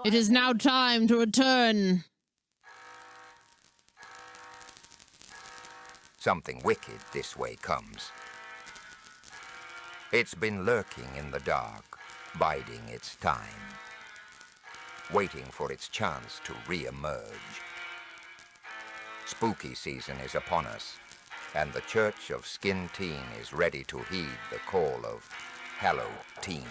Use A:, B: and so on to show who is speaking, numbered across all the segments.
A: It is now time to return.
B: Something wicked this way comes. It's been lurking in the dark, biding its time, waiting for its chance to re-emerge. Spooky season is upon us, and the Church of Skinnedteen is ready to heed the call of hallowed teen.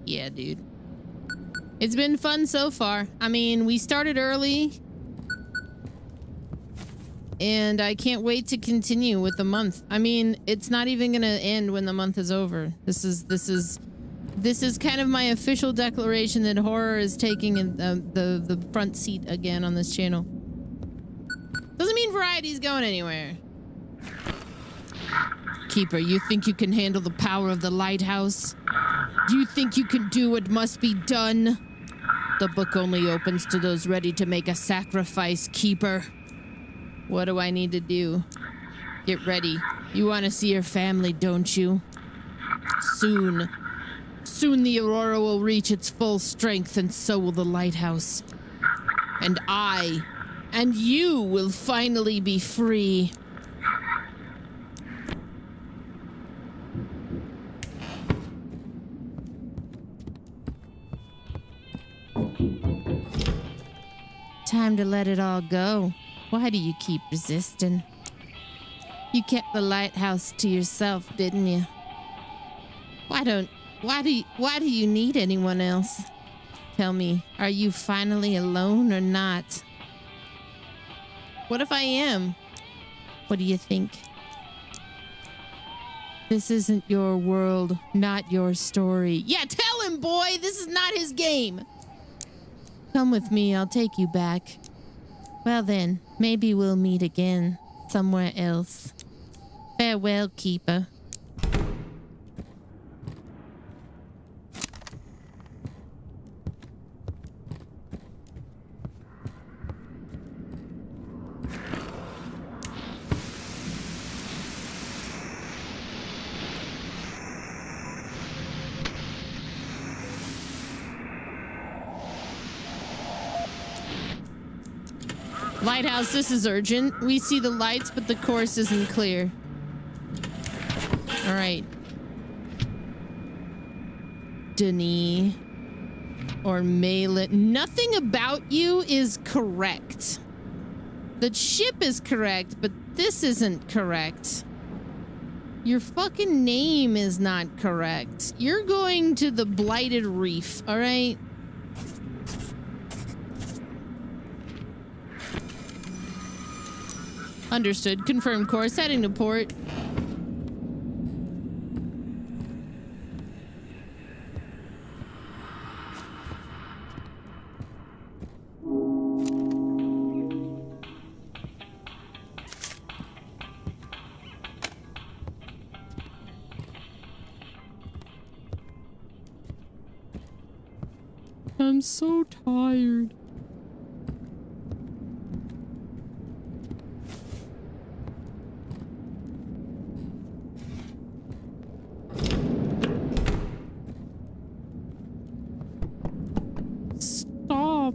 A: Yeah, dude. It's been fun so far. I mean, we started early. And I can't wait to continue with the month. I mean, it's not even gonna end when the month is over. This is kind of my official declaration that horror is taking the front seat again on this channel. Doesn't mean variety's going anywhere. Keeper, you think you can handle the power of the lighthouse? Do you think you can do what must be done? The book only opens to those ready to make a sacrifice, Keeper. What do I need to do? Get ready. You want to see your family, don't you? Soon. Soon the Aurora will reach its full strength, and so will the lighthouse. And I, and you will finally be free. Time to let it all go. Why do you keep resisting? You kept the lighthouse to yourself, didn't you? Why do you need anyone else? Tell me, are you finally alone or not? What if I am? What do you think? This isn't your world, not your story. Yeah, tell him, boy! This is not his game! Come with me, I'll take you back. Well then, maybe we'll meet again, somewhere else. Farewell, Keeper. Lighthouse, this is urgent. We see the lights, but the course isn't clear. All right. Denis or Malin. Nothing about you is correct. The ship is correct, but this isn't correct. Your fucking name is not correct. You're going to the Blighted Reef, all right? Understood. Confirmed course. Heading to port. I'm so tired. Stop.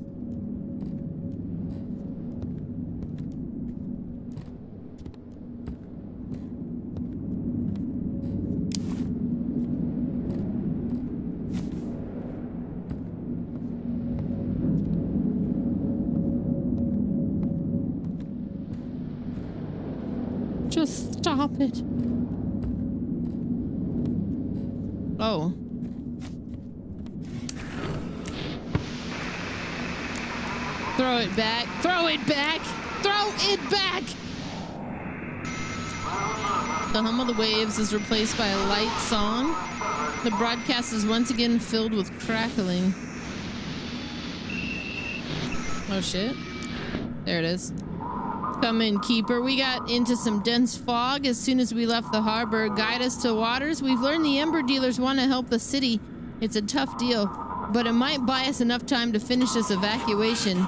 A: Just stop it. Oh. Throw it back. Throw it back. Throw it back. The hum of the waves is replaced by a light song. The broadcast is once again filled with crackling. Oh shit. There it is. Come in, Keeper. We got into some dense fog as soon as we left the harbor. Guide us to waters. We've learned the Ember dealers want to help the city. It's a tough deal, but it might buy us enough time to finish this evacuation.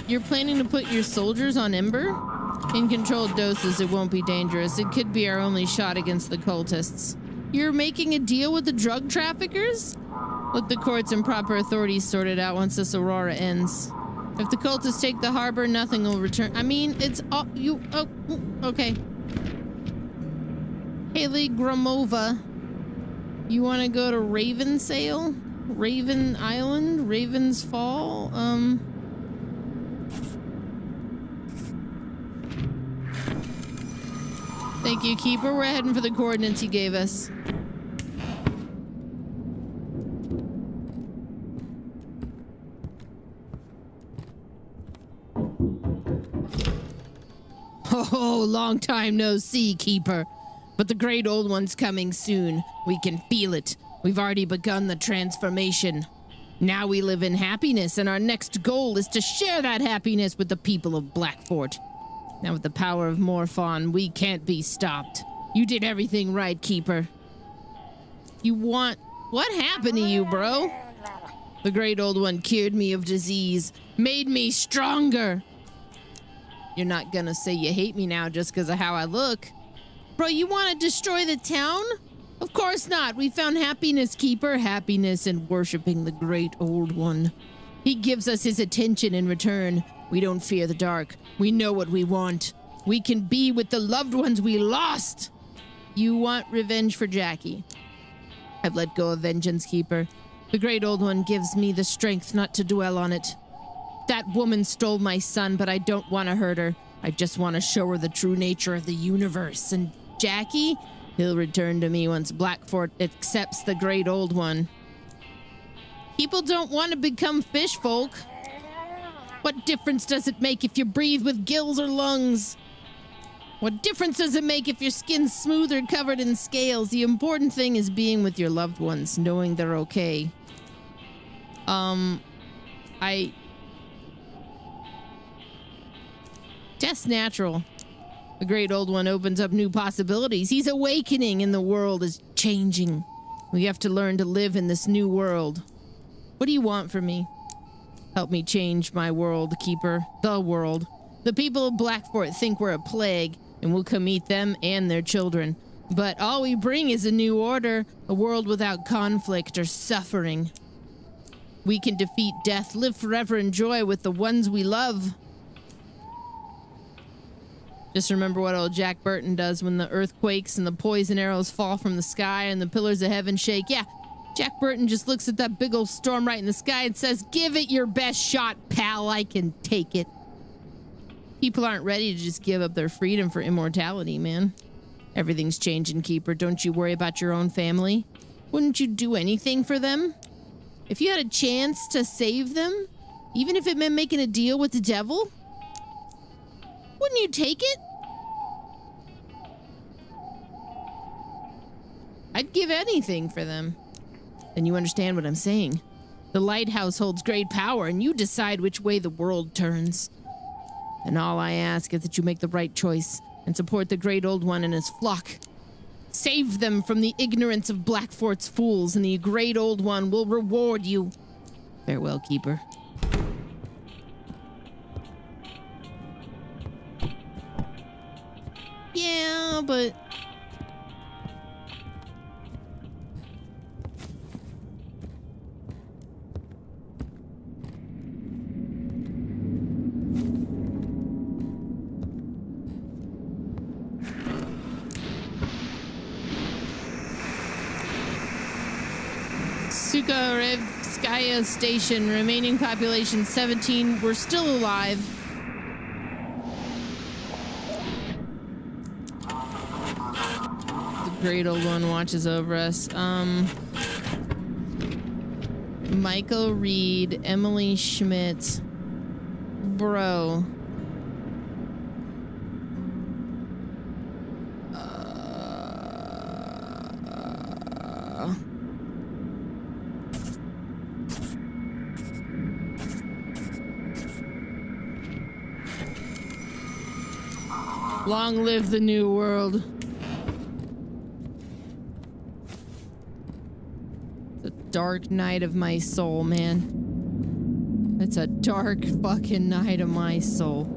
A: You're planning to put your soldiers on Ember? In controlled doses, it won't be dangerous. It could be our only shot against the cultists. You're making a deal with the drug traffickers? Let the courts and proper authorities sort it out once this aurora ends. If the cultists take the harbor, nothing will return. I mean, it's all you. Oh, okay. Haley Gramova, you want to go to Ravensail? Raven Island? Raven's Fall? Thank you, Keeper. We're heading for the coordinates he gave us. Oh, long time no see, Keeper. But the great old one's coming soon. We can feel it. We've already begun the transformation. Now we live in happiness, and our next goal is to share that happiness with the people of Blackfort. Now with the power of Morphon, we can't be stopped. You did everything right, Keeper. What happened to you, bro? The great old one cured me of disease, made me stronger. You're not gonna say you hate me now just because of how I look. Bro, you want to destroy the town? Of course not. We found happiness, Keeper. Happiness in worshiping the great old one. He gives us his attention in return. We don't fear the dark. We know what we want. We can be with the loved ones we lost. You want revenge for Jackie. I've let go of vengeance, Keeper. The great old one gives me the strength not to dwell on it. That woman stole my son, but I don't want to hurt her. I just want to show her the true nature of the universe. And Jackie, he'll return to me once Blackfort accepts the great old one. People don't want to become fish folk. What difference does it make if you breathe with gills or lungs? What difference does it make if your skin's smooth or covered in scales? The important thing is being with your loved ones, knowing they're okay. Death's natural. The great old one opens up new possibilities. He's awakening and the world is changing. We have to learn to live in this new world. What do you want from me? Help me change my world, Keeper. The world. The people of Blackfort think we're a plague, and we'll come eat them and their children. But all we bring is a new order, a world without conflict or suffering. We can defeat death, live forever in joy with the ones we love. Just remember what old Jack Burton does when the earth quakes and the poison arrows fall from the sky and the pillars of heaven shake. Yeah, Jack Burton just looks at that big old storm right in the sky and says, "Give it your best shot, pal. I can take it." People aren't ready to just give up their freedom for immortality, man. Everything's changing, Keeper. Don't you worry about your own family. Wouldn't you do anything for them? If you had a chance to save them, even if it meant making a deal with the devil, wouldn't you take it? I'd give anything for them. Then you understand what I'm saying. The lighthouse holds great power, and you decide which way the world turns. And all I ask is that you make the right choice and support the great old one and his flock. Save them from the ignorance of Blackfort's fools, and the great old one will reward you. Farewell, Keeper. Yeah, but... Sukarevskaya Station, remaining population 17. We're still alive. The great old one watches over us. Michael Reed, Emily Schmidt. Bro. Long live the new world. The dark night of my soul, man. It's a dark fucking night of my soul.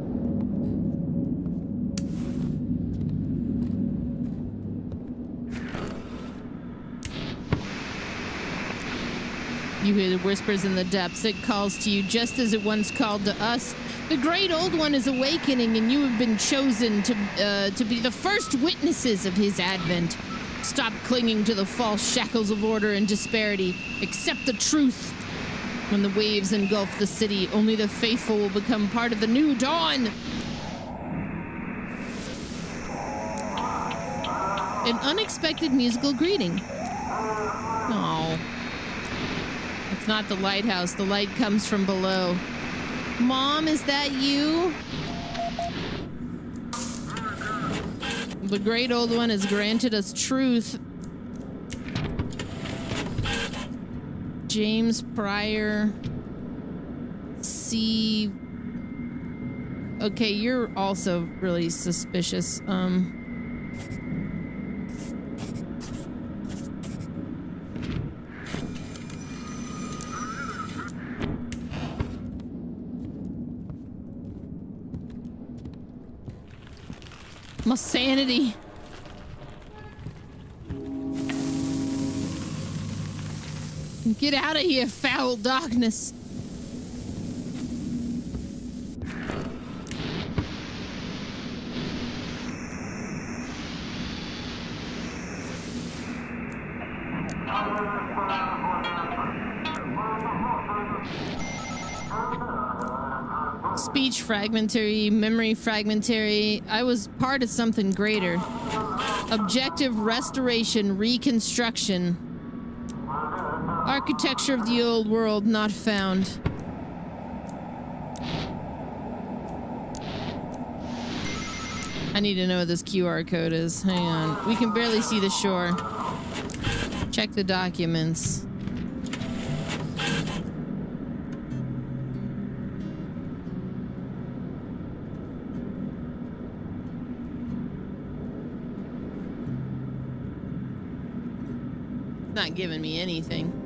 A: You hear the whispers in the depths. It calls to you just as it once called to us. The great old one is awakening, and you have been chosen to be the first witnesses of his advent. Stop clinging to the false shackles of order and disparity. Accept the truth. When the waves engulf the city, only the faithful will become part of the new dawn. An unexpected musical greeting. Oh. It's not the lighthouse. The light comes from below. Mom, is that you? The great old one has granted us truth. James Pryor. C. Okay, you're also really suspicious. My sanity. Get out of here, foul darkness. Speech fragmentary, memory fragmentary. I was part of something greater. Objective restoration, reconstruction. Architecture of the old world not found. I need to know what this QR code is. Hang on. We can barely see the shore. Check the documents. Not giving me anything.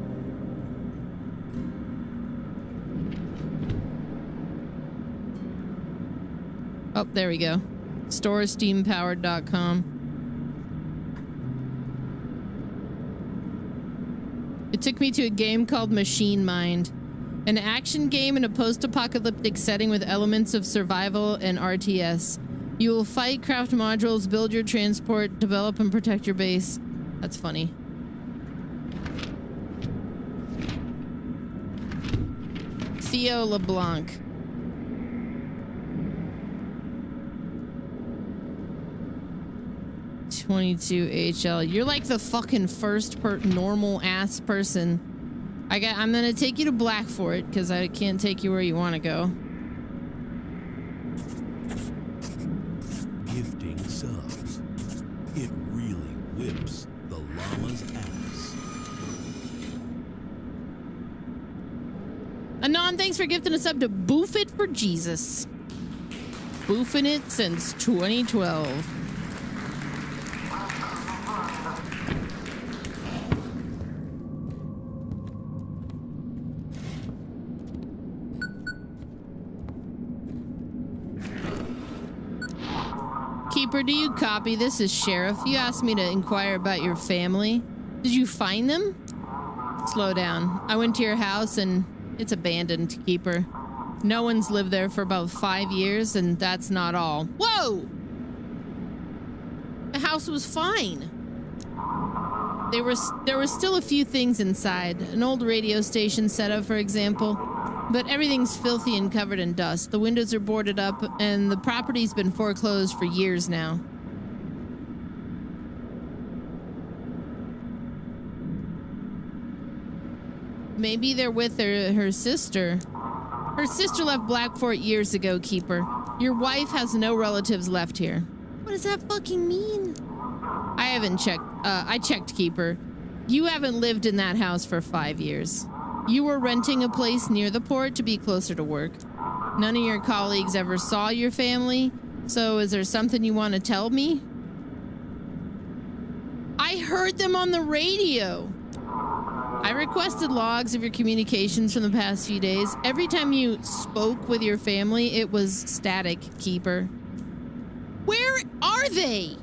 A: Oh, there we go. StoreSteamPowered.com. It took me to a game called Machine Mind, an action game in a post-apocalyptic setting with elements of survival and RTS. You will fight, craft modules, build your transport, develop and protect your base. That's funny. Theo LeBlanc. (22HL). You're like the fucking first normal ass person. I'm gonna take you to Blackfort because I can't take you where you want to go.
C: Gifting subs. It really whips the llama's ass.
A: Anon, thanks for gifting a sub to Boof It for Jesus. Boofing it since 2012. Keeper, do you copy? This is Sheriff. You asked me to inquire about your family. Did you find them? Slow down. I went to your house and it's abandoned, Keeper. No one's lived there for about 5 years, and that's not all. Whoa! The house was fine. There were still a few things inside. An old radio station set up, for example. But everything's filthy and covered in dust. The windows are boarded up, and the property's been foreclosed for years now. Maybe they're with her sister. Her sister left Blackfort years ago, Keeper. Your wife has no relatives left here. What does that fucking mean? I haven't checked. I checked, Keeper. You haven't lived in that house for 5 years. You were renting a place near the port to be closer to work. None of your colleagues ever saw your family, So is there something you want to tell me? I heard them on the radio. I requested logs of your communications from the past few days. Every time you spoke with your family, it was static, Keeper. Where are they?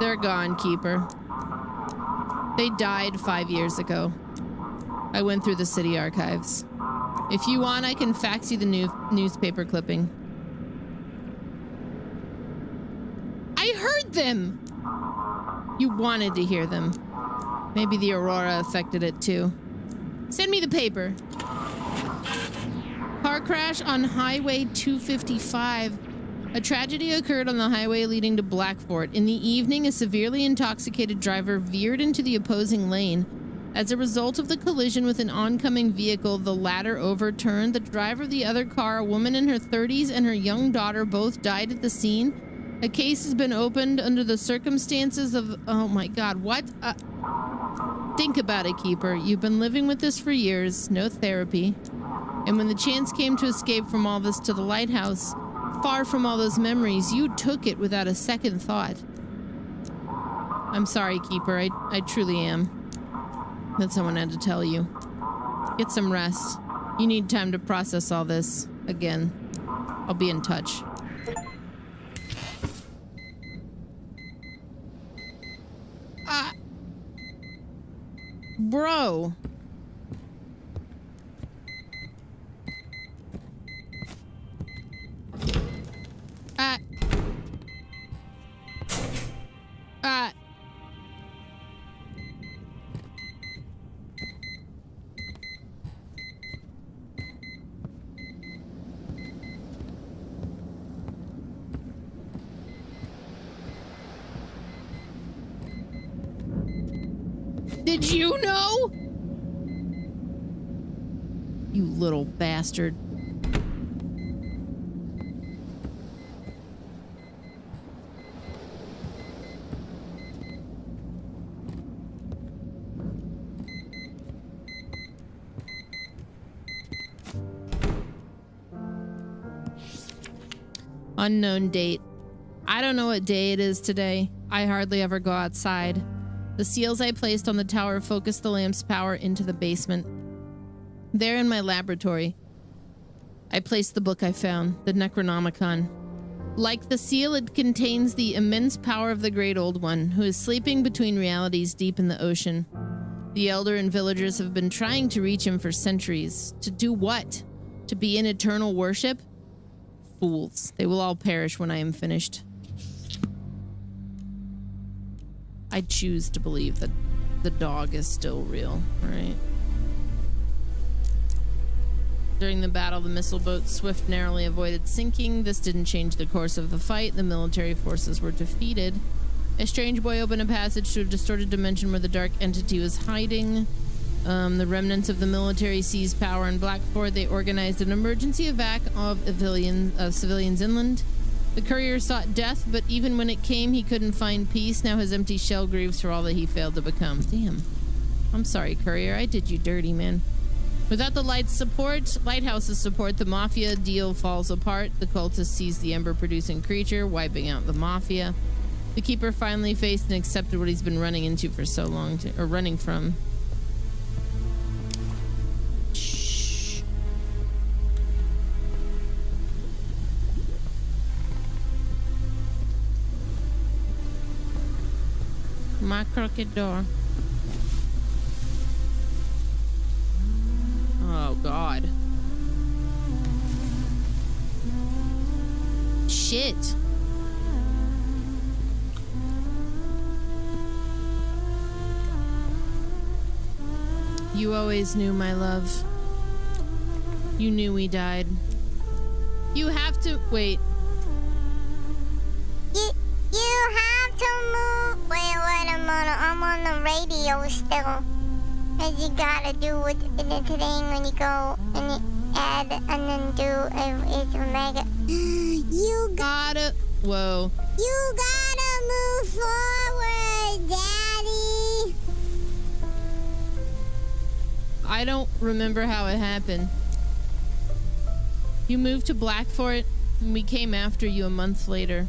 A: They're gone, Keeper. They died 5 years ago. I went through the city archives. If you want, I can fax you the newspaper clipping. I heard them! You wanted to hear them. Maybe the aurora affected it too. Send me the paper. Car crash on Highway 255. A tragedy occurred on the highway leading to Blackfort. In the evening, a severely intoxicated driver veered into the opposing lane. As a result of the collision with an oncoming vehicle, the latter overturned. The driver of the other car, a woman in her 30s, and her young daughter both died at the scene. A case has been opened under the circumstances of... Oh my god, what? Think about it, Keeper. You've been living with this for years, no therapy. And when the chance came to escape from all this to the lighthouse, far from all those memories, you took it without a second thought. I'm sorry, Keeper. I truly am. That someone had to tell you. Get some rest. You need time to process all this. Again. I'll be in touch. Bro. Did you know? You little bastard. Unknown date. I don't know what day it is today. I hardly ever go outside. The seals I placed on the tower focused the lamp's power into the basement. There in my laboratory, I placed the book I found, the Necronomicon. Like the seal, it contains the immense power of the Great Old One, who is sleeping between realities deep in the ocean. The Elder and villagers have been trying to reach him for centuries. To do what? To be in eternal worship? Fools. They will all perish when I am finished. I choose to believe that the dog is still real, right? During the battle, the missile boat Swift narrowly avoided sinking. This didn't change the course of the fight. The military forces were defeated. A strange boy opened a passage to a distorted dimension where the dark entity was hiding. The remnants of the military seized power in Blackfort. They organized an emergency evac of civilians inland. The courier sought death, but even when it came, he couldn't find peace. Now his empty shell grieves for all that he failed to become. Damn. I'm sorry, courier. I did you dirty, man. Without the lighthouse's support, the mafia deal falls apart. The cultists seize the ember-producing creature, wiping out the mafia. The keeper finally faced and accepted what he's been running into for so long, or running from. My crooked door. Oh, God. Shit. You always knew, my love. You knew we died. You have to... Wait.
D: You have to move. Wait a minute. I'm on the radio still. And you gotta do it in the thing when you go and you add and then do it's mega. You
A: gotta. Whoa.
D: You gotta move forward, Daddy.
A: I don't remember how it happened. You moved to Blackfort We came after you a month later.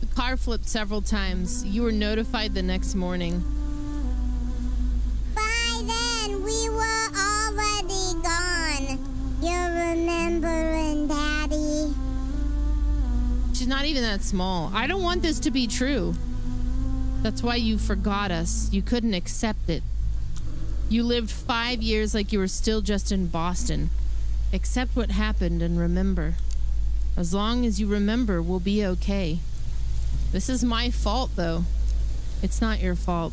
A: The car flipped several times. You were notified the next morning.
D: By then, we were already gone. You're remembering, Daddy.
A: She's not even that small. I don't want this to be true. That's why you forgot us. You couldn't accept it. You lived 5 years like you were still just in Boston. Accept what happened and remember. As long as you remember, we'll be okay. This is my fault, though. It's not your fault.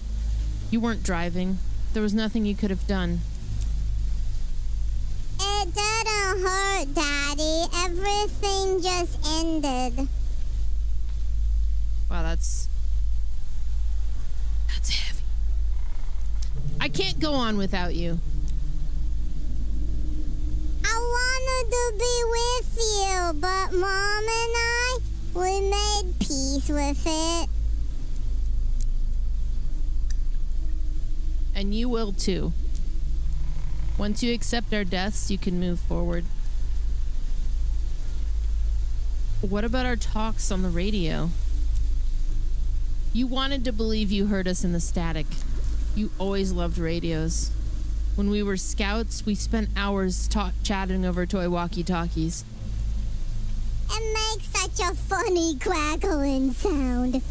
A: You weren't driving. There was nothing you could have done.
D: It didn't hurt, Daddy. Everything just ended.
A: Wow, that's heavy. I can't go on without you.
D: I wanted to be with you, but Mom and I, we made peace with it.
A: And you will too. Once you accept our deaths, you can move forward. What about our talks on the radio? You wanted to believe you heard us in the static. You always loved radios. When we were scouts, we spent hours chatting over toy walkie-talkies.
D: It makes such a funny crackling sound.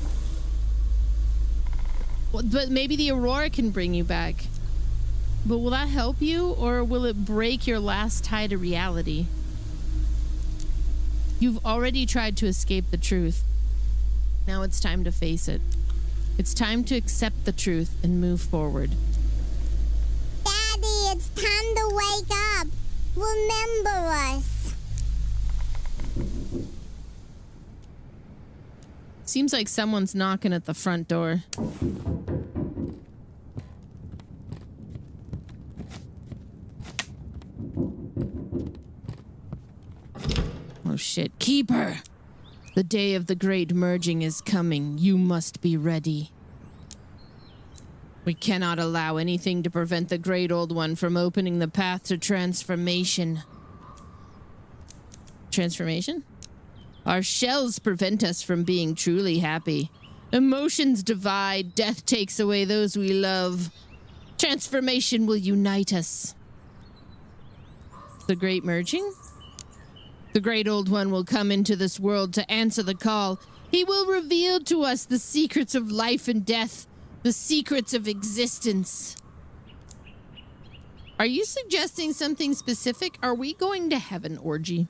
A: But maybe the Aurora can bring you back. But will that help you, or will it break your last tie to reality? You've already tried to escape the truth. Now it's time to face it. It's time to accept the truth and move forward.
D: Daddy, it's time to wake up. Remember us.
A: Seems like someone's knocking at the front door. Oh shit. Keeper! The day of the great merging is coming. You must be ready. We cannot allow anything to prevent the Great Old One from opening the path to transformation. Transformation? Our shells prevent us from being truly happy. Emotions divide. Death takes away those we love. Transformation will unite us. The Great Merging? The Great Old One will come into this world to answer the call. He will reveal to us the secrets of life and death, the secrets of existence. Are you suggesting something specific? Are we going to have an orgy?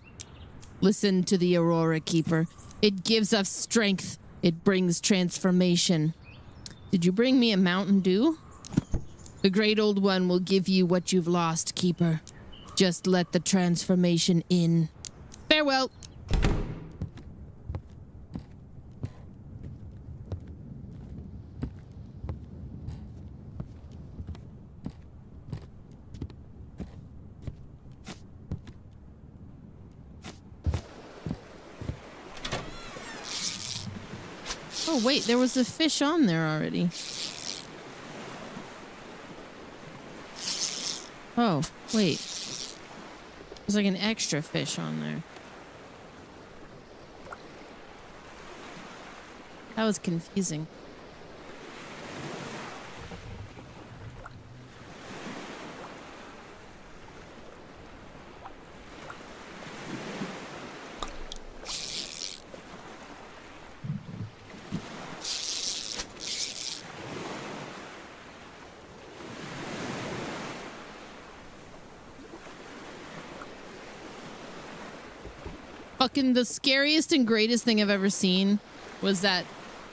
A: Listen to the Aurora Keeper. It gives us strength. It brings transformation. Did you bring me a Mountain Dew? The Great Old One will give you what you've lost, Keeper. Just let the transformation in. Farewell. Oh, wait, there was a fish on there already. Oh, wait. There's like an extra fish on there. That was confusing. Fucking the scariest and greatest thing I've ever seen was that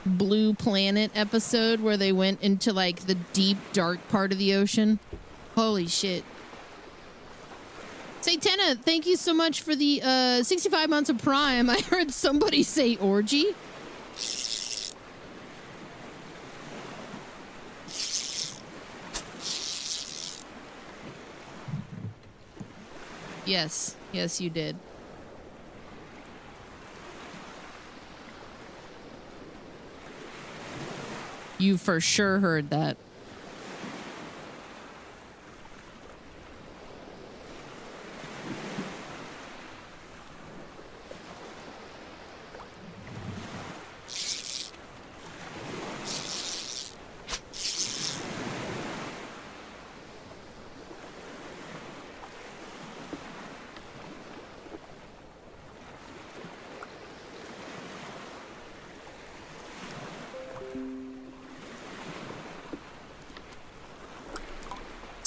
A: Blue Planet episode where they went into like the deep dark part of the ocean. Holy shit. Satana, thank you so much for the 65 months of Prime. I heard somebody say orgy. Yes, yes you did. You for sure heard that.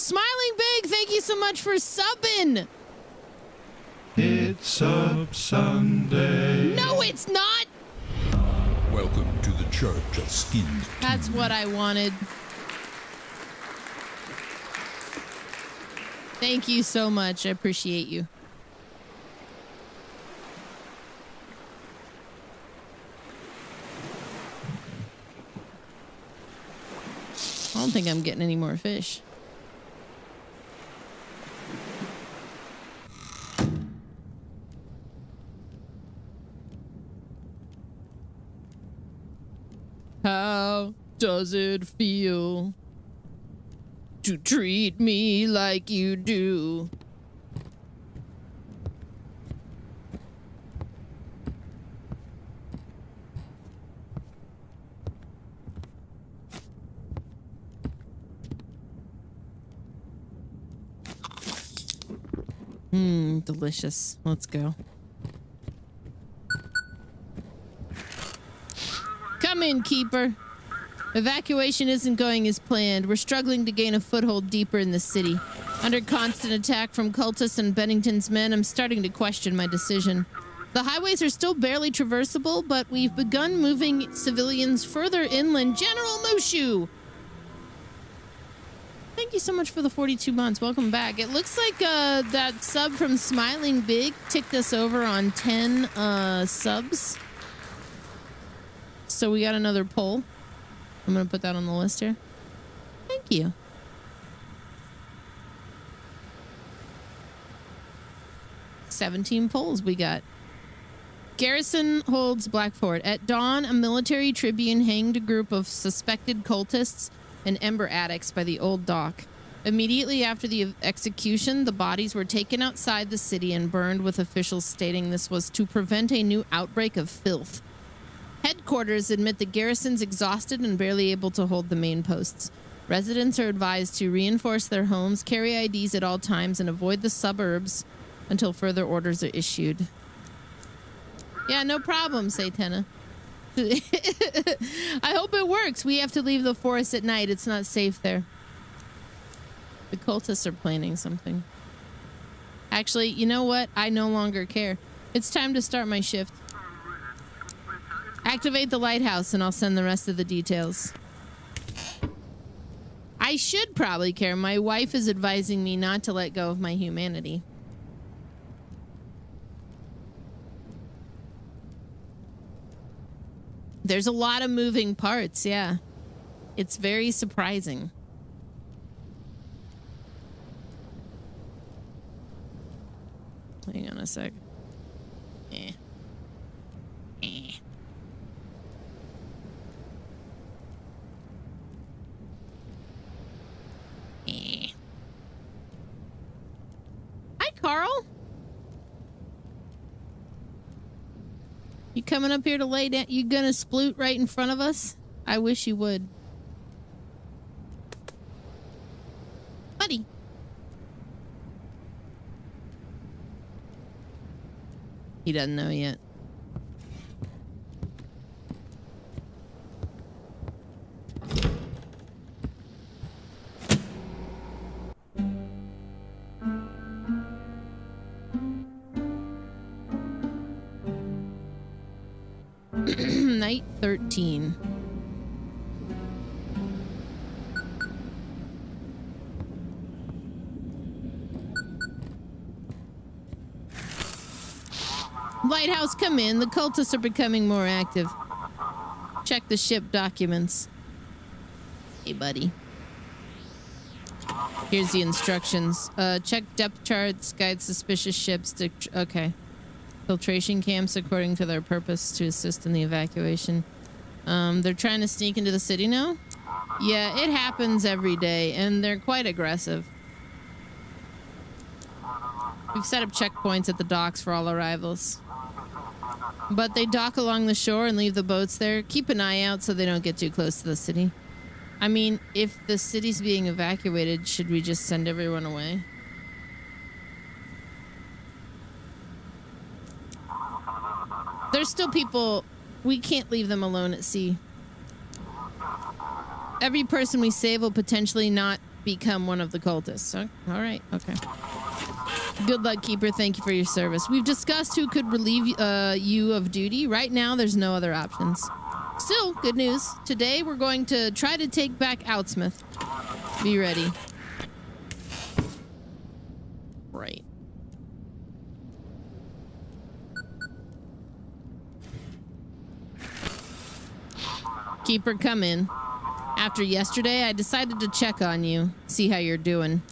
A: Smiling Big, thank you so much for subbing.
E: It's Sub Sunday.
A: No, it's not.
C: Welcome to the Church of Skinned.
A: That's what I wanted. Thank you so much. I appreciate you. I don't think I'm getting any more fish. How does it feel to treat me like you do? Delicious. Let's go. Come in, Keeper. Evacuation isn't going as planned. We're struggling to gain a foothold deeper in the city. Under constant attack from cultists and Bennington's men, I'm starting to question my decision. The highways are still barely traversable, but we've begun moving civilians further inland. General Mushu! Thank you so much for the 42 months. Welcome back. It looks like that sub from Smiling Big ticked us over on 10 subs. So we got another poll. I'm going to put that on the list here. Thank you. $17 polls we got. Garrison holds Black Fort. At dawn, a military tribune hanged a group of suspected cultists and ember addicts by the old dock. Immediately after the execution, the bodies were taken outside the city and burned, with officials stating this was to prevent a new outbreak of filth. Headquarters admit the garrison's exhausted and barely able to hold the main posts. Residents are advised to reinforce their homes, carry IDs at all times, and avoid the suburbs until further orders are issued. Yeah, no problem, Satana. I hope it works. We have to leave the forest at night. It's not safe there. The cultists are planning something. Actually, you know what? I no longer care. It's time to start my shift. Activate the lighthouse and I'll send the rest of the details. I should probably care. My wife is advising me not to let go of my humanity. There's a lot of moving parts, yeah. It's very surprising. Hang on a sec. Hi, Carl. You coming up here to lay down? You gonna sploot right in front of us? I wish you would. Buddy. He doesn't know yet. Night 13. Lighthouse, come in. The cultists are becoming more active. Check the ship documents. Hey, buddy. Here's the instructions. Check depth charts, guide suspicious ships to... Okay. Filtration camps according to their purpose to assist in the evacuation. They're trying to sneak into the city now? Yeah, it happens every day, and they're quite aggressive. We've set up checkpoints at the docks for all arrivals. But they dock along the shore and leave the boats there. Keep an eye out so they don't get too close to the city. I mean, if the city's being evacuated, should we just send everyone away? There's still people... We can't leave them alone at sea. Every person we save will potentially not become one of the cultists. All right, okay. Good luck, Keeper. Thank you for your service. We've discussed who could relieve you of duty. Right now, there's no other options. Still, good news. Today, we're going to try to take back Outsmith. Be ready. Right. Keeper, come in. After yesterday, I decided to check on you, see how you're doing.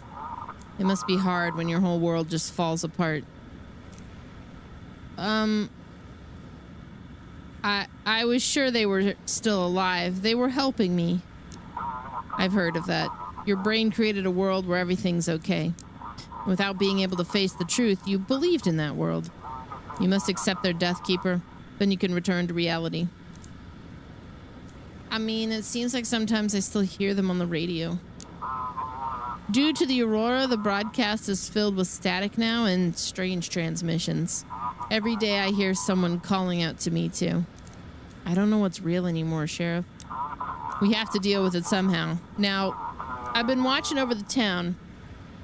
A: It must be hard when your whole world just falls apart. I was sure they were still alive. They were helping me. I've heard of that. Your brain created a world where everything's okay. Without being able to face the truth, you believed in that world. You must accept their death, Keeper. Then you can return to reality. I mean, it seems like sometimes I still hear them on the radio. Due to the aurora, the broadcast is filled with static now and strange transmissions. Every day I hear someone calling out to me, too. I don't know what's real anymore, Sheriff. We have to deal with it somehow. Now, I've been watching over the town.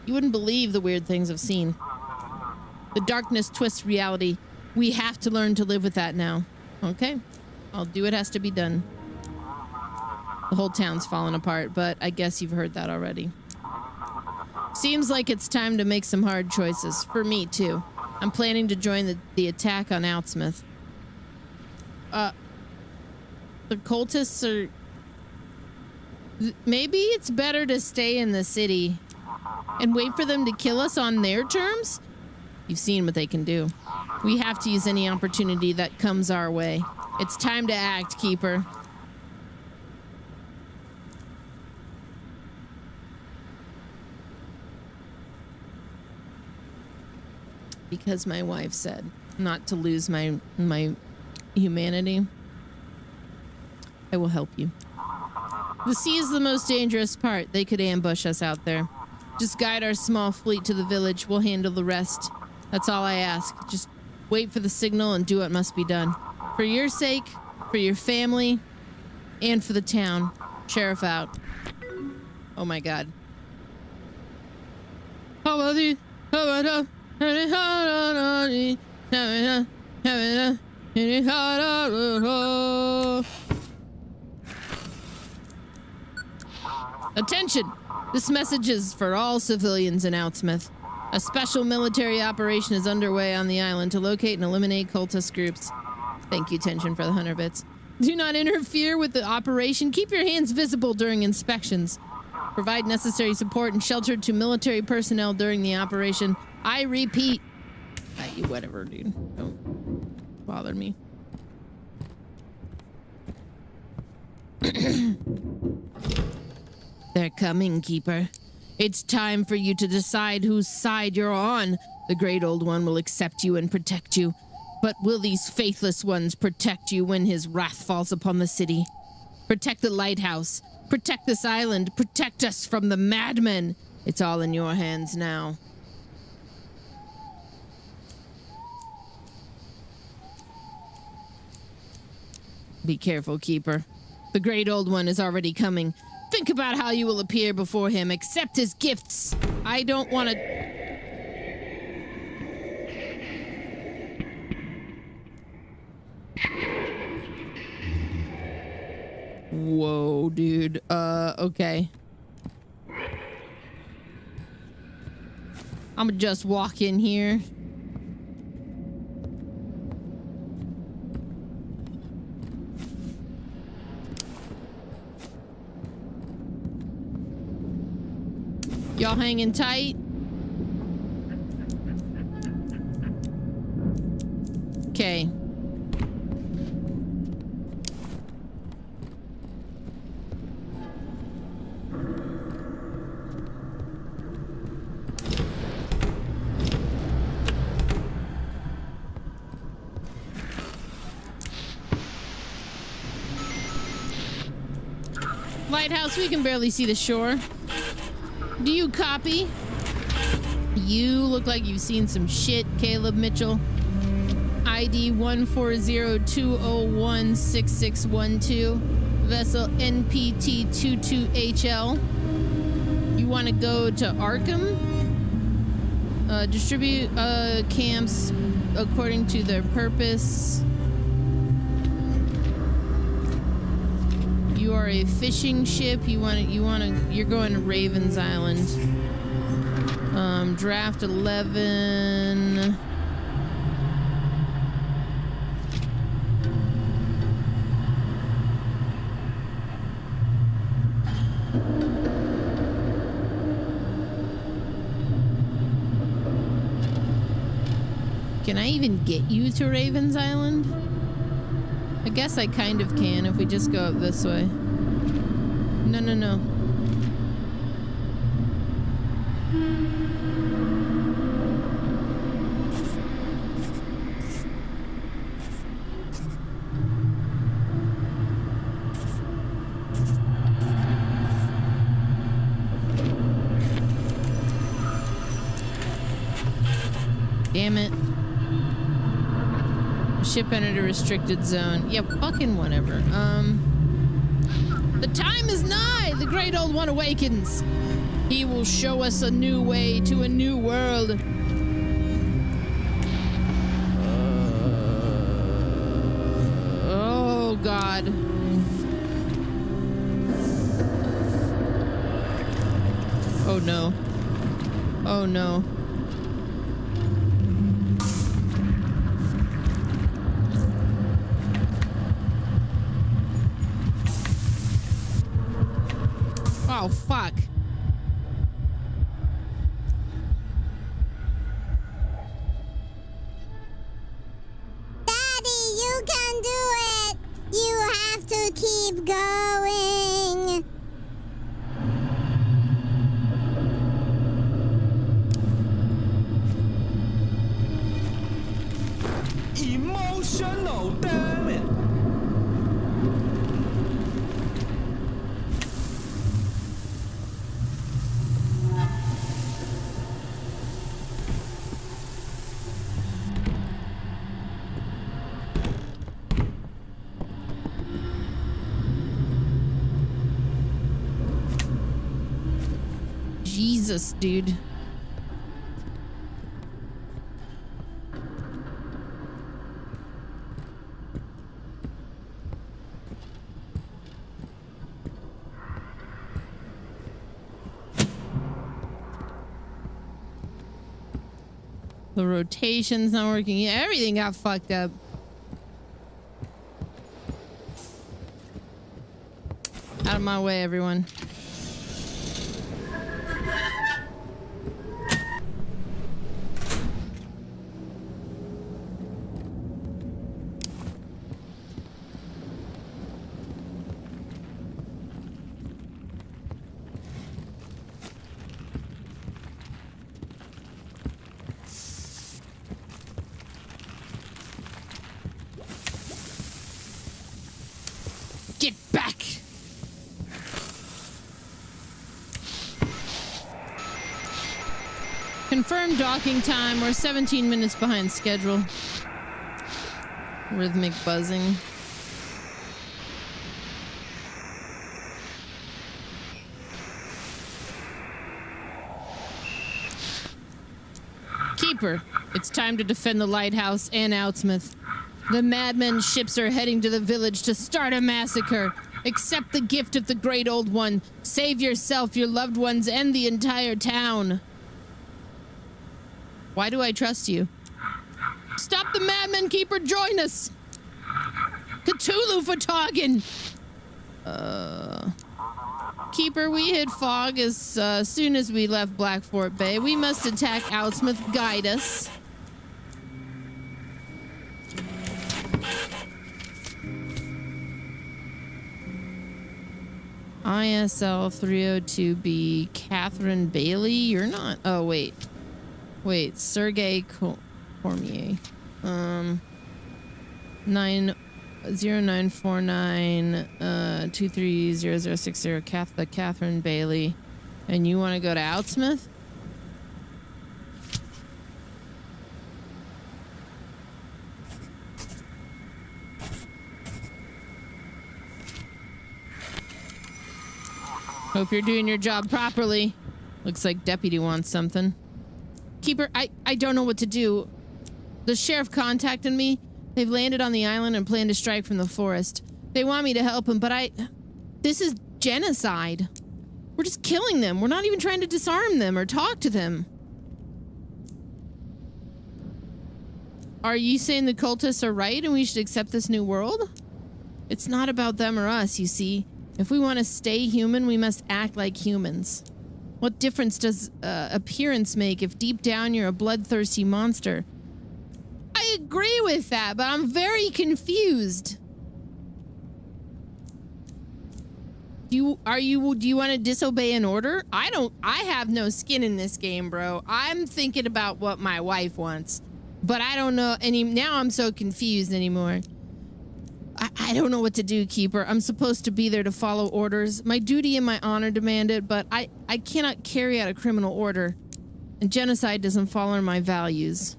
A: You wouldn't believe the weird things I've seen. The darkness twists reality. We have to learn to live with that now. Okay, I'll do what has to be done. The whole town's falling apart, but I guess you've heard that already. Seems like it's time to make some hard choices. For me, too. I'm planning to join the attack on Outsmith. The cultists are... Maybe it's better to stay in the city and wait for them to kill us on their terms? You've seen what they can do. We have to use any opportunity that comes our way. It's time to act, Keeper. Because my wife said not to lose my humanity. I will help you. The sea is the most dangerous part. They could ambush us out there. Just guide our small fleet to the village. We'll handle the rest. That's all I ask. Just wait for the signal and do what must be done. For your sake, for your family, and for the town. Sheriff out. Oh my god. Attention! This message is for all civilians in Outsmith. A special military operation is underway on the island to locate and eliminate cultist groups. Thank you, Tension, for the 100 bits. Do not interfere with the operation. Keep your hands visible during inspections. Provide necessary support and shelter to military personnel during the operation. I repeat. Whatever, dude. Don't bother me. They're coming, Keeper. It's time for you to decide whose side you're on. The Great Old One will accept you and protect you. But will these faithless ones protect you when his wrath falls upon the city? Protect the lighthouse. Protect this island. Protect us from the madmen. It's all in your hands now. Be careful, Keeper. The Great Old One is already coming. Think about how you will appear before him. Accept his gifts. I don't want to... Whoa, dude. Okay. I'm gonna just walk in here. Y'all hanging tight? Okay. Lighthouse, we can barely see the shore. Do you copy? You look like you've seen some shit, Caleb Mitchell. ID 140-201-6612. Vessel NPT-22HL. You want to go to Arkham. Distribute camps according to their purpose. You are a fishing ship. You're going to Raven's Island. Draft 11. Can I even get you to Raven's Island? I guess I kind of can if we just go up this way. No. Damn it. Ship entered a restricted zone. Yeah, fucking whatever. The time is nigh! The great old one awakens. He will show us a new way to a new world. Oh, God. Oh, no. Oh, no. Oh, fuck.
D: Daddy, you can do it. You have to keep going.
F: Emotional, damn it.
A: Jesus, dude. The rotation's not working. Yeah, everything got fucked up. Out of my way, everyone. Get back! Confirmed docking time. We're 17 minutes behind schedule. Rhythmic buzzing. Keeper, it's time to defend the lighthouse and Outsmith. The madmen ships are heading to the village to start a massacre. Accept the gift of the great old one. Save yourself, your loved ones, and the entire town. Why do I trust you? Stop the madmen, Keeper. Join us. Cthulhu for Toggin. Keeper, we hit fog as soon as we left Blackfort Bay. We must attack Outsmith. Guide us. ISL 302B, Catherine Bailey. You're not. Oh, wait. Wait, Sergei Cormier. 0949 230060 Catherine Bailey. And you want to go to Outsmith? Hope you're doing your job properly. Looks like Deputy wants something. Keeper, I don't know what to do. The sheriff contacted me. They've landed on the island and plan to strike from the forest. They want me to help him, but this is genocide. We're just killing them. We're not even trying to disarm them or talk to them. Are you saying the cultists are right and we should accept this new world? It's not about them or us, you see. If we want to stay human, we must act like humans. What difference does appearance make if deep down you're a bloodthirsty monster? I agree with that, but I'm very confused. Do you want to disobey an order? I have no skin in this game, bro. I'm thinking about what my wife wants. But I don't know now I'm so confused anymore. I don't know what to do, Keeper. I'm supposed to be there to follow orders. My duty and my honor demand it, but I cannot carry out a criminal order. And genocide doesn't fall under my values.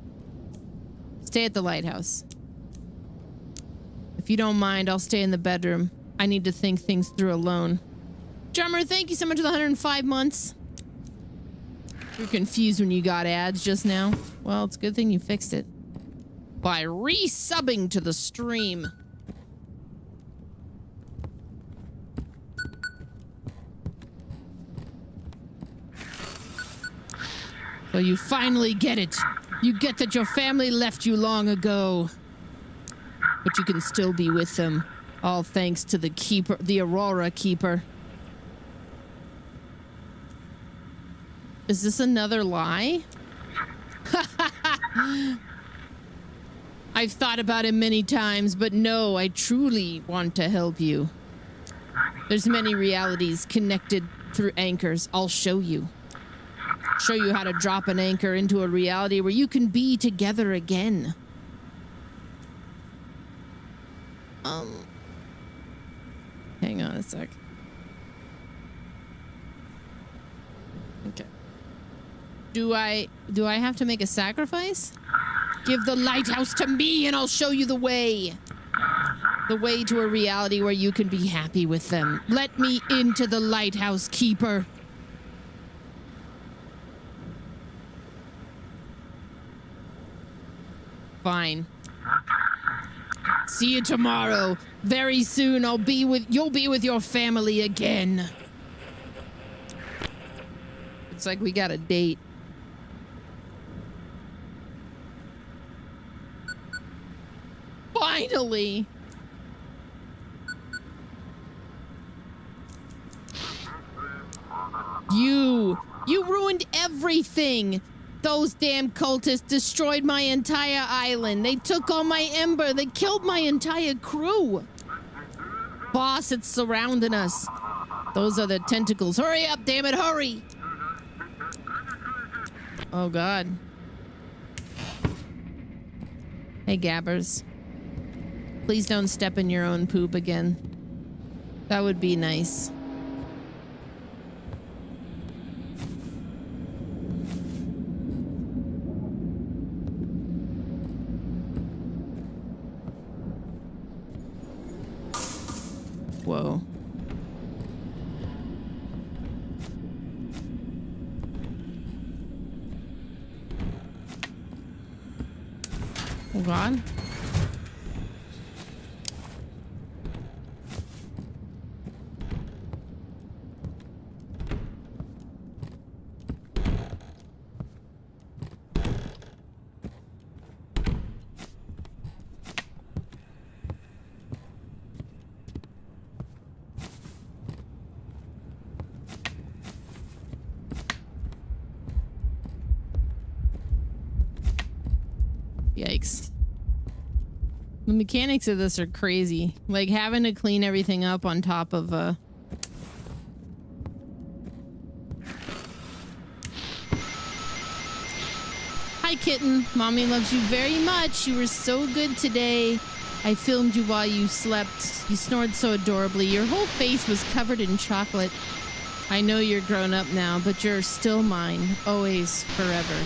A: Stay at the lighthouse. If you don't mind, I'll stay in the bedroom. I need to think things through alone. Drummer, thank you so much for the 105 months. You're confused when you got ads just now. Well, it's a good thing you fixed it. By resubbing to the stream. So you finally get it. You get that your family left you long ago. But you can still be with them. All thanks to the Keeper, the Aurora Keeper. Is this another lie? I've thought about it many times, but no, I truly want to help you. There's many realities connected through anchors. I'll show you. Show you how to drop an anchor into a reality where you can be together again. Hang on a sec. Okay. Do I have to make a sacrifice? Give the lighthouse to me and I'll show you the way. The way to a reality where you can be happy with them. Let me into the lighthouse, Keeper. Fine. See you tomorrow. Very soon you'll be with your family again. Looks like we got a date. Finally. You ruined everything. Those damn cultists destroyed my entire island. They took all my ember. They killed my entire crew. Boss, it's surrounding us. Those are the tentacles. Hurry up, damn it, hurry. Oh, God. Hey, Gabbers. Please don't step in your own poop again. That would be nice. Whoa. Oh, God. Yikes. The mechanics of this are crazy. Like having to clean everything up on top of Hi, kitten. Mommy loves you very much. You were so good today. I filmed you while you slept. You snored so adorably. Your whole face was covered in chocolate. I know you're grown up now, but you're still mine. Always, forever.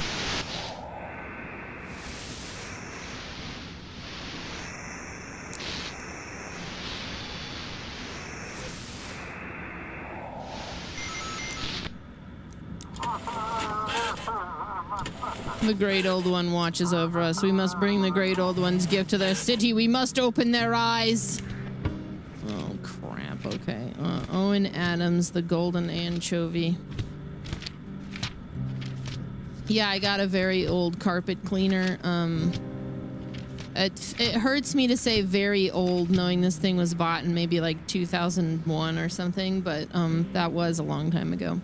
A: The great old one watches over us. We must bring the great old one's gift to their city. We must open their eyes. Oh, crap. Okay. Owen Adams, the golden anchovy. Yeah, I got a very old carpet cleaner. It hurts me to say very old, knowing this thing was bought in maybe like 2001 or something, but that was a long time ago.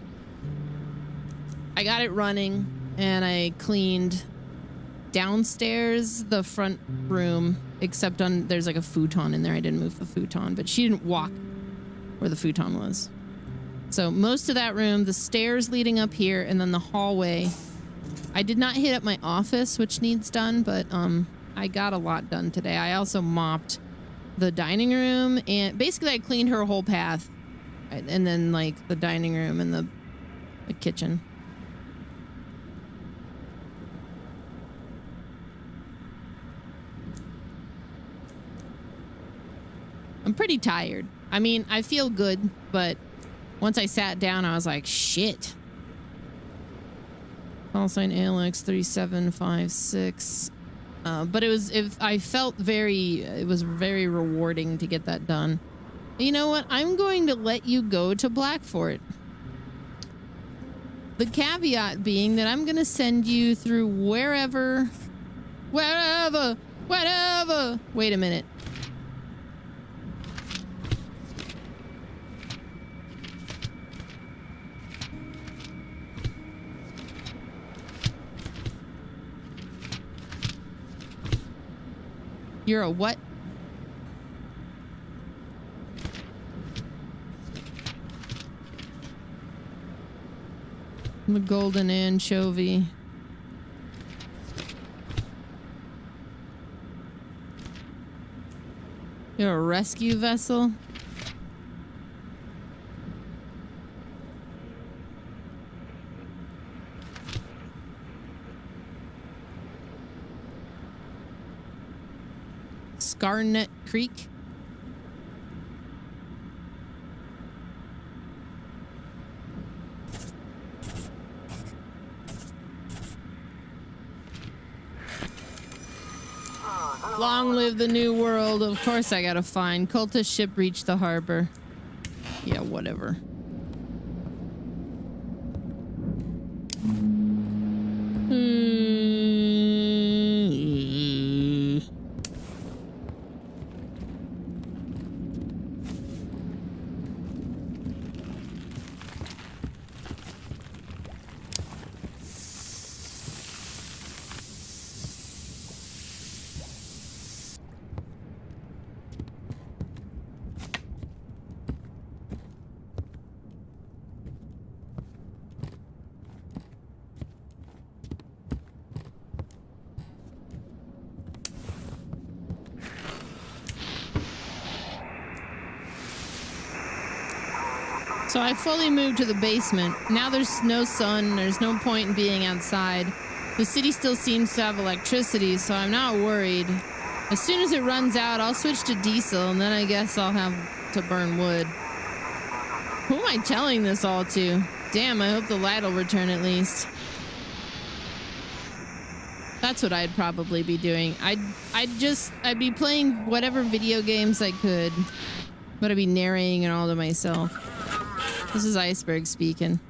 A: I got it running, and I cleaned downstairs, the front room, except there's like a futon in there. I didn't move the futon, but she didn't walk where the futon was. So most of that room, the stairs leading up here, and then the hallway. I did not hit up my office, which needs done, but I got a lot done today. I also mopped the dining room, and basically I cleaned her whole path, and then like the dining room and the kitchen. I'm pretty tired. I mean, I feel good, but once I sat down, I was like, shit. Call sign ALX 3756. But it was very rewarding to get that done. You know what? I'm going to let you go to Blackfort. The caveat being that I'm going to send you through wherever. Wait a minute. You're a what? The golden anchovy. You're a rescue vessel? Scarnet Creek. Long live the new world. Of course I gotta find. Cultist ship reached the harbor. Yeah, whatever. So I fully moved to the basement. Now there's no sun. There's no point in being outside. The city still seems to have electricity, so I'm not worried. As soon as it runs out, I'll switch to diesel, and then I guess I'll have to burn wood. Who am I telling this all to? Damn, I hope the light will return at least. That's what I'd probably be doing. I'd be playing whatever video games I could, but I'd be narrating it all to myself. This is Iceberg speaking.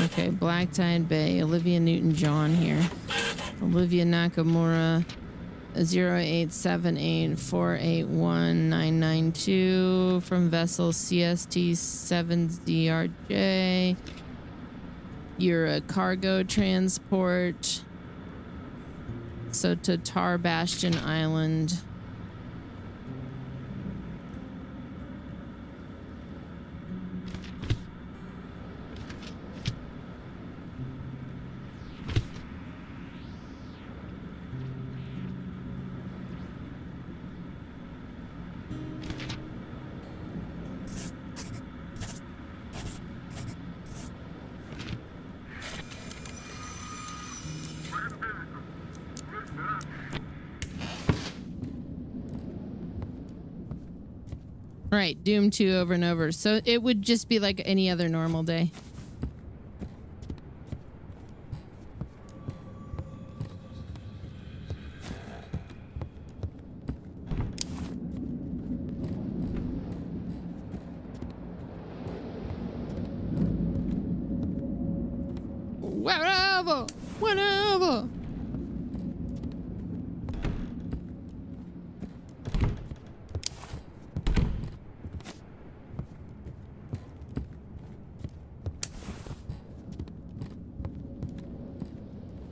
A: Okay, Black Tide Bay, Olivia Newton-John here. Olivia Nakamura, 0878481992 from vessel CST-7ZRJ. You're a cargo transport. So to Tar Bastion Island. Right, Doom 2 over and over. So it would just be like any other normal day.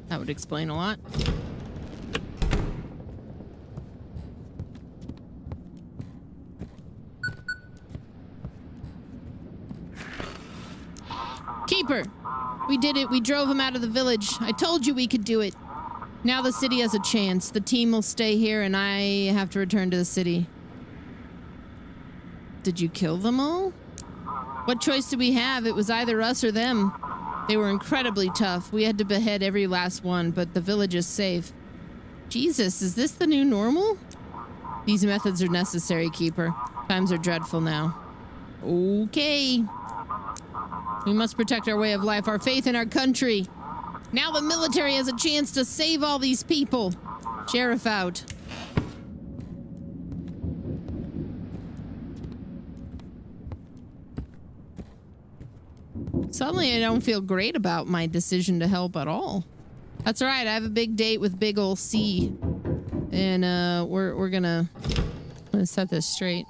A: That would explain a lot. Keeper! We did it. We drove him out of the village. I told you we could do it. Now the city has a chance. The team will stay here and I have to return to the city. Did you kill them all? What choice did we have? It was either us or them. They were incredibly tough. We had to behead every last one, but the village is safe. Jesus, is this the new normal? These methods are necessary, Keeper. Times are dreadful now. Okay. We must protect our way of life, our faith in our country. Now the military has a chance to save all these people. Sheriff out. Suddenly I don't feel great about my decision to help at all. That's all right. I have a big date with Big Ol' C. And we're gonna set this straight.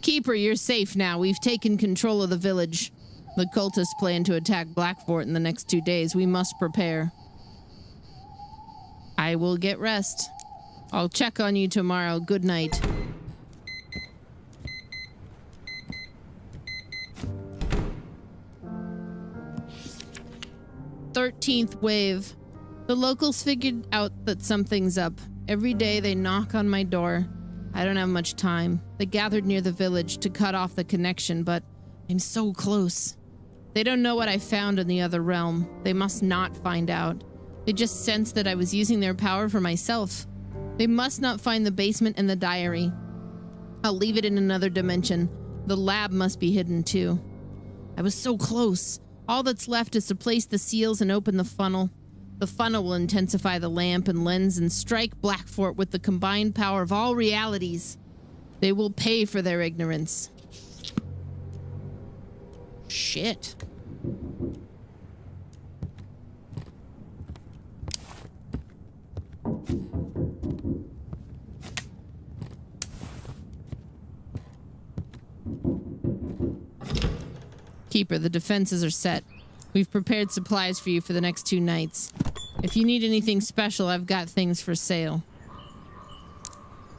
A: Keeper, you're safe now. We've taken control of the village. The cultists plan to attack Blackfort in the next 2 days. We must prepare. I will get rest. I'll check on you tomorrow. Good night. "13th wave. The locals figured out that something's up. Every day they knock on my door. I don't have much time. They gathered near the village to cut off the connection, but I'm so close. They don't know what I found in the other realm. They must not find out. They just sensed that I was using their power for myself. They must not find the basement and the diary. I'll leave it in another dimension. The lab must be hidden too. I was so close. All that's left is to place the seals and open the funnel. The funnel will intensify the lamp and lens and strike Blackfort with the combined power of all realities. They will pay for their ignorance." Shit. Keeper, the defenses are set. We've prepared supplies for you for the next 2 nights. If you need anything special, I've got things for sale.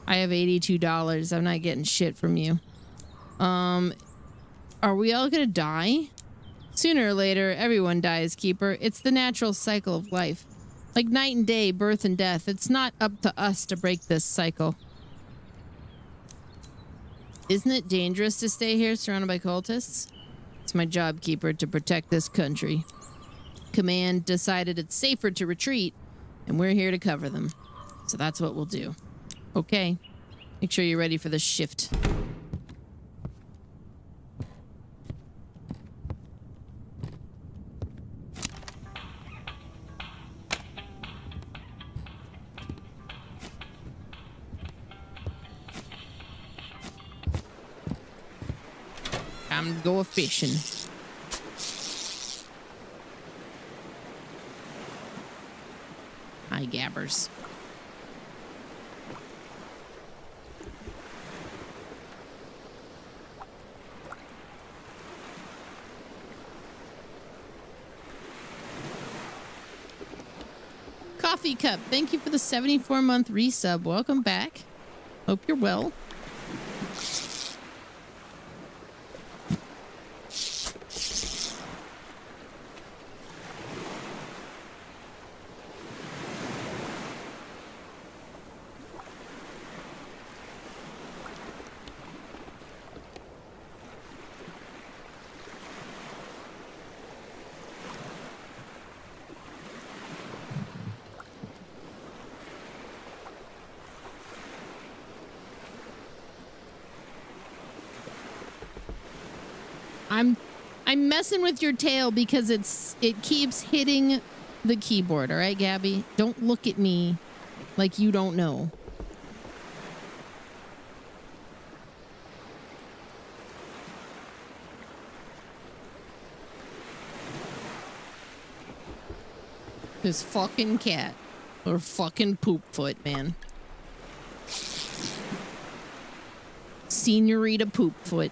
A: I have $82. I'm not getting shit from you. Are we all gonna die? Sooner or later, everyone dies, Keeper. It's the natural cycle of life. Like night and day, birth and death. It's not up to us to break this cycle. Isn't it dangerous to stay here surrounded by cultists? It's my job, Keeper, to protect this country. Command decided it's safer to retreat, and we're here to cover them. So that's what we'll do. Okay. Make sure you're ready for the shift. Time to go fishing. Hi, gabbers. Coffee Cup, thank you for the 74-month resub. Welcome back. Hope you're well. I'm messing with your tail because it keeps hitting the keyboard, all right, Gabby? Don't look at me like you don't know. This fucking cat or fucking poop foot, man. Senorita Poop Foot.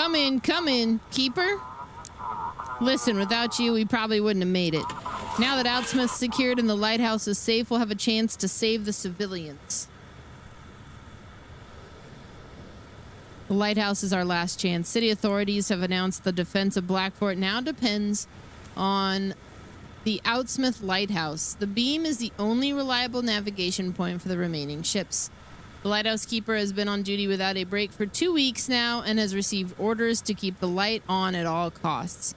A: Come in, Keeper. Listen, without you, we probably wouldn't have made it. Now that Outsmith's secured and the lighthouse is safe, we'll have a chance to save the civilians. The lighthouse is our last chance. City authorities have announced the defense of Blackfort now depends on the Outsmith Lighthouse. The beam is the only reliable navigation point for the remaining ships. The lighthouse keeper has been on duty without a break for 2 weeks now and has received orders to keep the light on at all costs.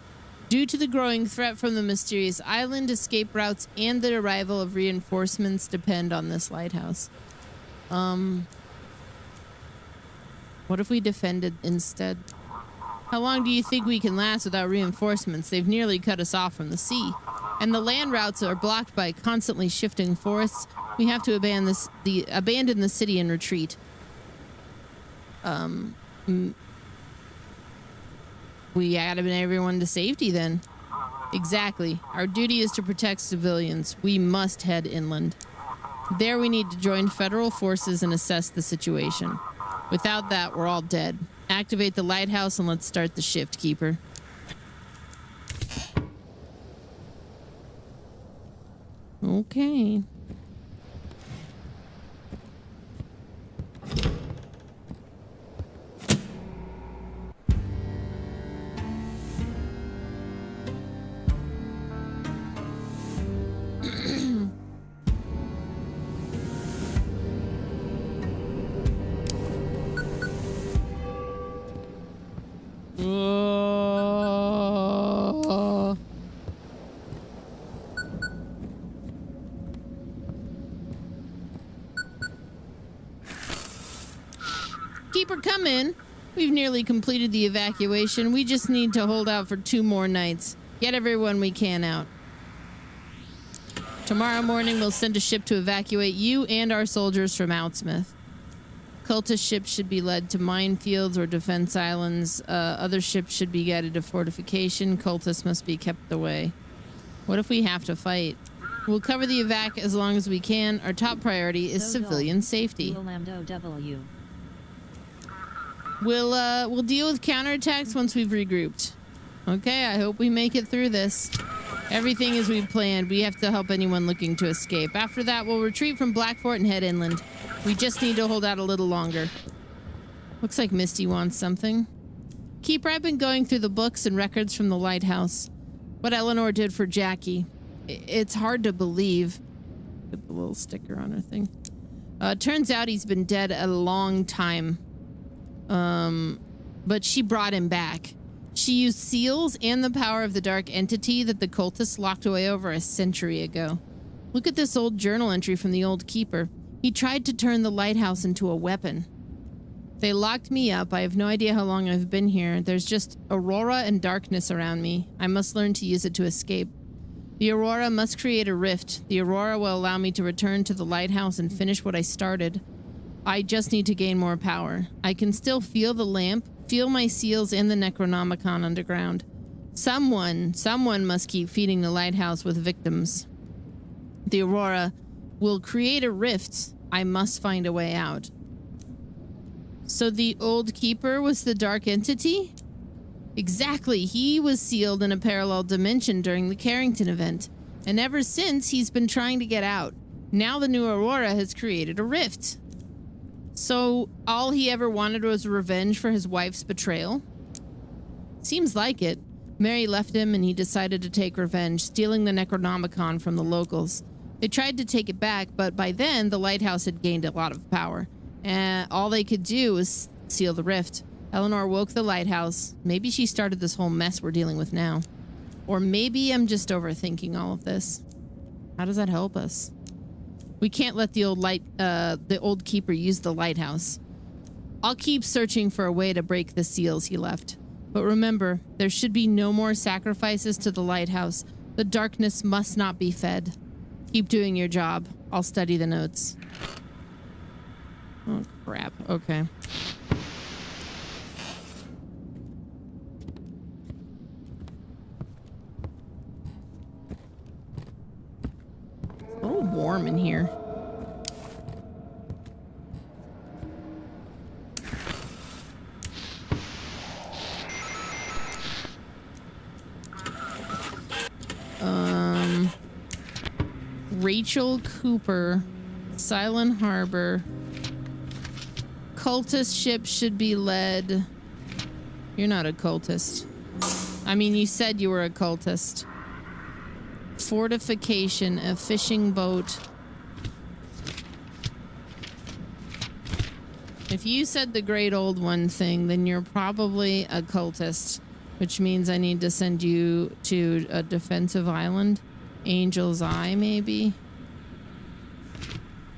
A: Due to the growing threat from the mysterious island, escape routes and the arrival of reinforcements depend on this lighthouse. What if we defended instead? How long do you think we can last without reinforcements? They've nearly cut us off from the sea. And the land routes are blocked by constantly shifting forests. We have to abandon the city and retreat. We add everyone to safety then. Exactly. Our duty is to protect civilians. We must head inland. There we need to join federal forces and assess the situation. Without that, we're all dead. Activate the lighthouse and let's start the shift, Keeper. Okay. Keeper, come in. We've nearly completed the evacuation. We just need to hold out for 2 more nights. Get everyone we can out. Tomorrow morning, we'll send a ship to evacuate you and our soldiers from Outsmith. Cultist ships should be led to minefields or defense islands. Other ships should be guided to fortification. Cultists must be kept away. What if we have to fight? We'll cover the evac as long as we can. Our top priority is civilian safety. We'll deal with counterattacks once we've regrouped. Okay, I hope we make it through this. Everything is we've planned. We have to help anyone looking to escape. After that, we'll retreat from Blackfort and head inland. We just need to hold out a little longer. Looks like Misty wants something. Keeper, I've been going through the books and records from the lighthouse. What Eleanor did for Jackie. It's hard to believe. Put the little sticker on her thing. Turns out he's been dead a long time. But she brought him back. She used seals and the power of the dark entity that the cultists locked away over a century ago. Look at this old journal entry from the old keeper. He tried to turn the lighthouse into a weapon. They locked me up. I have no idea how long I've been here. There's just aurora and darkness around me. I must learn to use it to escape. The aurora must create a rift. The aurora will allow me to return to the lighthouse and finish what I started. I just need to gain more power. I can still feel the lamp, feel my seals and the Necronomicon underground. Someone must keep feeding the lighthouse with victims. The aurora will create a rift. I must find a way out. So the old keeper was the dark entity? Exactly. He was sealed in a parallel dimension during the Carrington event. And ever since, he's been trying to get out. Now the new aurora has created a rift. So all he ever wanted was revenge for his wife's betrayal? Seems like it. Mary left him and he decided to take revenge, stealing the Necronomicon from the locals. They tried to take it back, but by then the lighthouse had gained a lot of power. And all they could do was seal the rift. Eleanor woke the lighthouse. Maybe she started this whole mess we're dealing with now. Or maybe I'm just overthinking all of this. How does that help us? We can't let the old keeper use the lighthouse. I'll keep searching for a way to break the seals he left. But remember, there should be no more sacrifices to the lighthouse. The darkness must not be fed. Keep doing your job. I'll study the notes. Oh, crap. Okay. It's a little warm in here. Rachel Cooper, Silent Harbor. Cultist ship should be led. You're not a cultist. I mean, you said you were a cultist. Fortification, a fishing boat. If you said the Great Old One thing, then you're probably a cultist, which means I need to send you to a defensive island. Angel's Eye, maybe?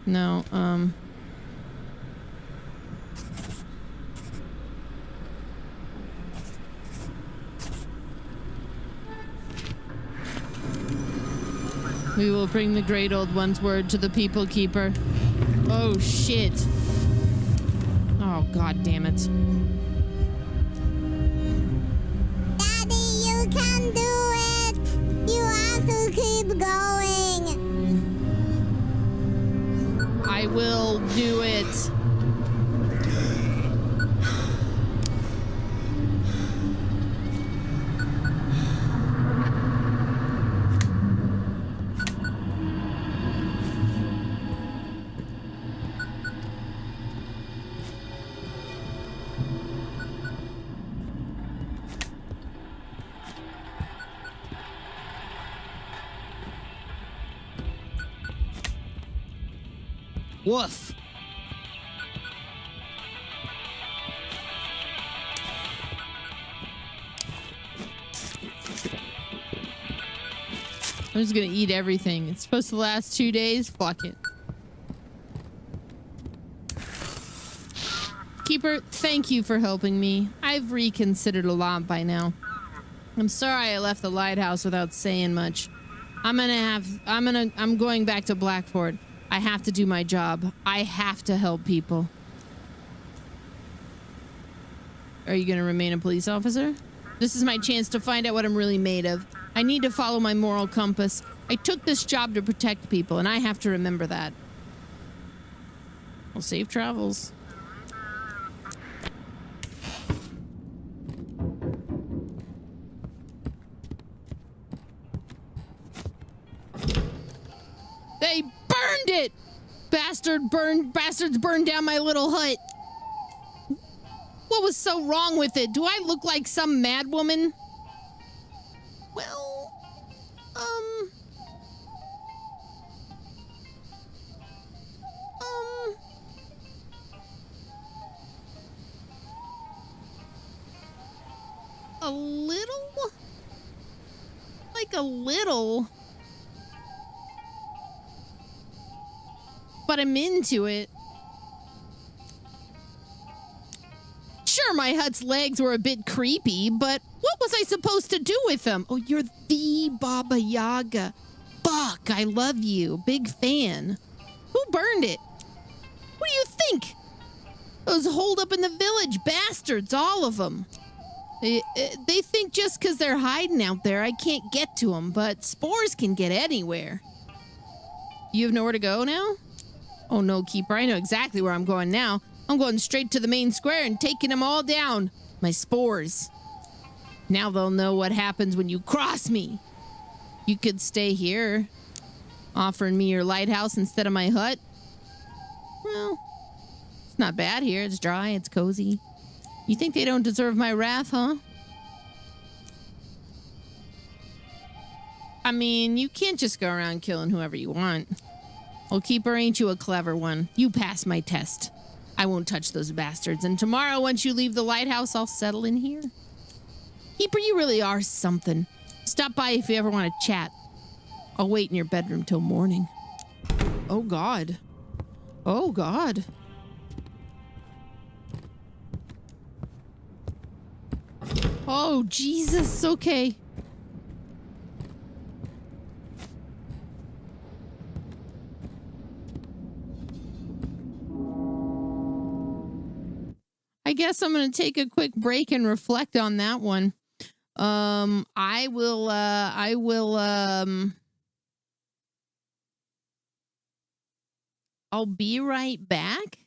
A: No, we will bring the Great Old One's word to the People Keeper. Oh, shit. Oh, God damn it.
D: Daddy, you can do it. You have to keep going.
A: I will do it. Woof. I'm just gonna eat everything. It's supposed to last 2 days. Fuck it. Keeper, thank you for helping me. I've reconsidered a lot by now. I'm sorry I left the lighthouse without saying much. I'm going back to Blackford. I have to do my job. I have to help people. Are you going to remain a police officer? This is my chance to find out what I'm really made of. I need to follow my moral compass. I took this job to protect people, and I have to remember that. Well, safe travels. They burned it! Bastards burned down my little hut. What was so wrong with it? Do I look like some mad woman? Well, a little? Like a little. But I'm into it. Sure, my hut's legs were a bit creepy, but what was I supposed to do with them? Oh, you're the Baba Yaga. Fuck, I love you. Big fan. Who burned it? What do you think? Those holed up in the village bastards, all of them. They think just because they're hiding out there, I can't get to them, but spores can get anywhere. You have nowhere to go now? Oh no, Keeper, I know exactly where I'm going now. I'm going straight to the main square and taking them all down. My spores. Now they'll know what happens when you cross me. You could stay here, offering me your lighthouse instead of my hut. Well, it's not bad here. It's dry, it's cozy. You think they don't deserve my wrath, huh? I mean, you can't just go around killing whoever you want. Well, Keeper, ain't you a clever one? You passed my test. I won't touch those bastards, and tomorrow, once you leave the lighthouse, I'll settle in here. Keeper, you really are something. Stop by if you ever want to chat. I'll wait in your bedroom till morning. Oh, God. Oh, God. Oh, Jesus. Okay. I guess I'm going to take a quick break and reflect on that one. I'll be right back.